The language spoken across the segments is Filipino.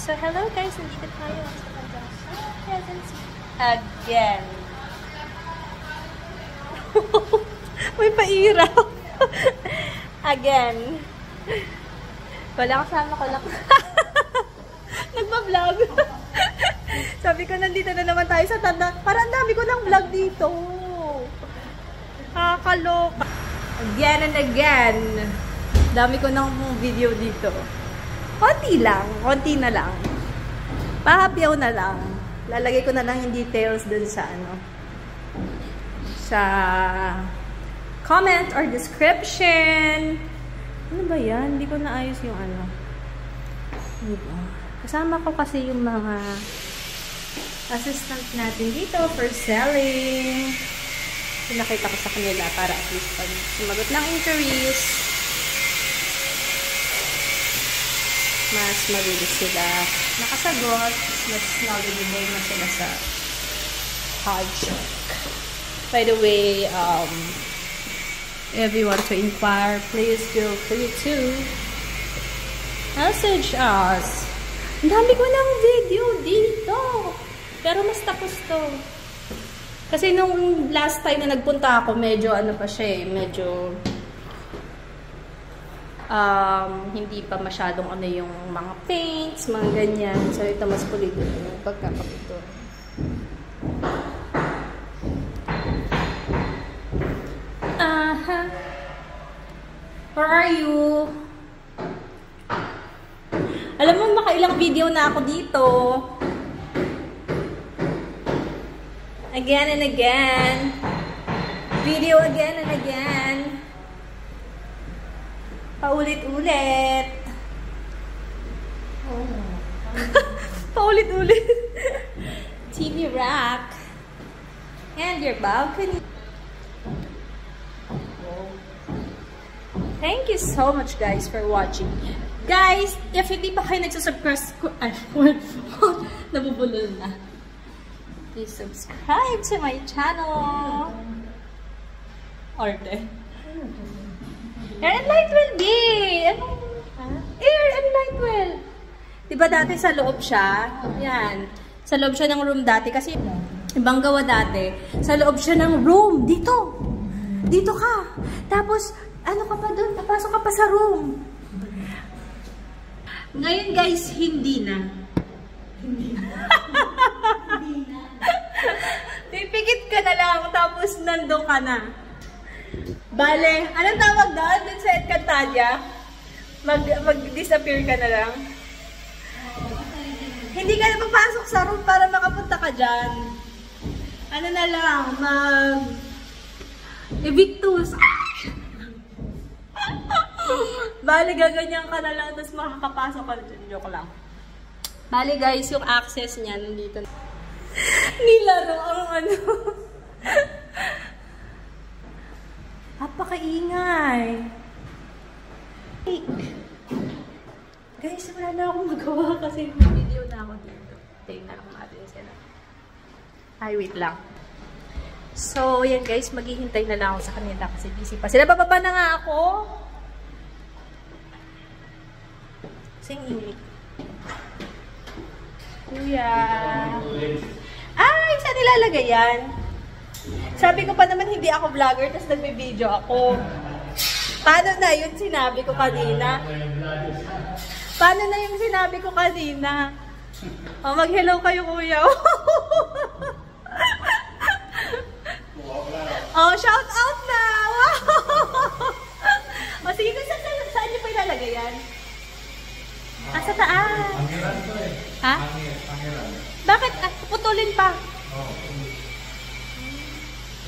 So, hello guys, nandito tayo sa Pagasa Quezon City again. May pairaw. Again. Wala, kasama ko lang. Nagpa-vlog. Sabi ko, nandito na naman tayo sa tanda. Parang dami ko ng vlog dito. Kakaloka. Again and again. Dami ko ng video dito. Konti lang. Konti na lang. Pahapyaw na lang. Lalagay ko na lang yung details dun sa ano. Sa comment or description. Ano ba yan? Hindi ko naayos yung ano. Diba? Kasama ko kasi yung mga assistant natin dito for selling. Pinakita ko sa kanila para at least pag sumagot ng inquiries, mas mabilis sila nakasagot, mas knowledgeable na sila sa project. By the way, if you want to inquire, please feel free to message us. Ang dami ko ng video dito. Pero mas tapos to. Kasi nung last time na nagpunta ako, medyo ano pa siya eh, medyo hindi pa masyadong ano yung mga paints, mga ganyan. So ito mas pulido yung pagkakapito. Where are you? Alam mo, makailang video na ako dito. Again and again. Video again and again. Paulit-ulit. Oh. Paulit-ulit. TV rack. And your balcony. Thank you so much guys for watching. Guys, if hindi pa kayo nagsasubscribe, nabubulol na. Please subscribe to my channel. Arte. Air and light will be. Air and light will. Diba dati sa loob siya? Yan. Sa loob siya ng room dati. Kasi ibang gawa dati. Sa loob siya ng room. Dito. Dito ka. Tapos, ano ka pa doon? Papasok ka pa sa room. Ngayon guys, hindi na. Hindi na. Pipikit ka na lang, tapos nandun ka na. Bale, anong tawag doon? Dun sa Encantadia? Mag-disappear ka na lang. Hindi ka na papasok sa room para makapunta ka dyan. Ano na lang, evictus. Bale, gaganyan ka na lang, tapos makakapasok ka dyan. Joke lang. Bale guys, yung access niya nandito. Nilaro ang ano. Napakaingay. Guys, wala na akong magawa kasi may video na ako dito. Tingnan lang natin sila. Ay, wait lang. So, yan guys, maghihintay na lang ako sa kanila kasi busy pa. Sila, bababa na nga ako. Sing ingay. Kuya. Ay, saan nilalagay yan? Sabi ko pa naman hindi ako vlogger, tapos nagbe-video ako. Paano na yun sinabi ko kanina? Paano na yung sinabi ko kanina? Oh, mag-hello kayo, kuya. Oh, shout out na! Wow! Oh, sige, saan niyo pa ilalagay yan? Ah, sa taas. Pangiran to eh. Ha? Pangiran. Bakit? Ah, putulin pa. Oo.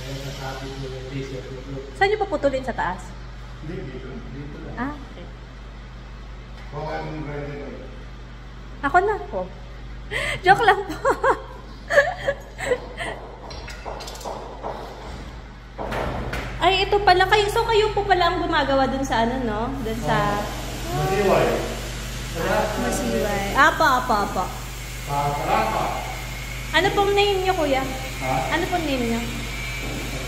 Kaya nasabi ko yung t-shirt ko. Saan niyo paputulin sa taas? Dito lang. Ah, okay. Kung anong ready ko. Ako na po. Joke lang po. Ay, ito pala. So, kayo po pala ang gumagawa dun sa ano, no? Dun sa... Masiway. Masiway. Apa. Parapa. Ano pong name niyo, kuya? Ha? Ano pong name niyo?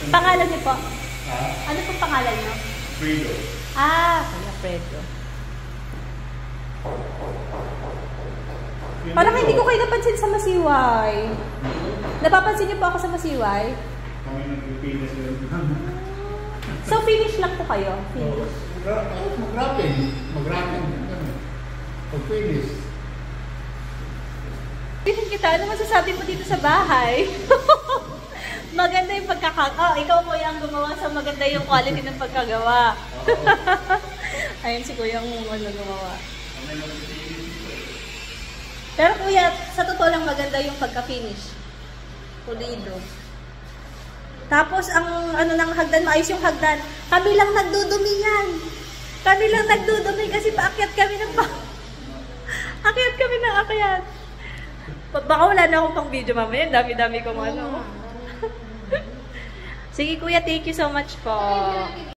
Pangalan niyo po? Ha? Ano pong pangalan niyo? Fredo. Ah, Kuya Fredo. Parang hindi ko kayo napansin sa Masiway. Napapansin niyo po ako sa Masiway? Kami nagpipilis yun. So, finish lang po kayo? Finish. Mag-wrapping. Mag-wrapping. Pag-finish. Finish kita. Ano masasabi mo dito sa bahay? Maganda yung ikaw po yung gumawa sa maganda yung quality ng pagkagawa. Ayun si Kuya ang gumawa. Pero Kuya, sa totoo lang maganda yung pagka-finish. Pulido. Tapos ang ng hagdan, maayos yung hagdan. Kami lang nagdudumi yan. Kami lang nagdudumi kasi paakyat kami ng akyat kami ng akyat. Baka wala na akong pang video mamaya. Dami-dami kong ano. Sige Kuya, thank you so much po.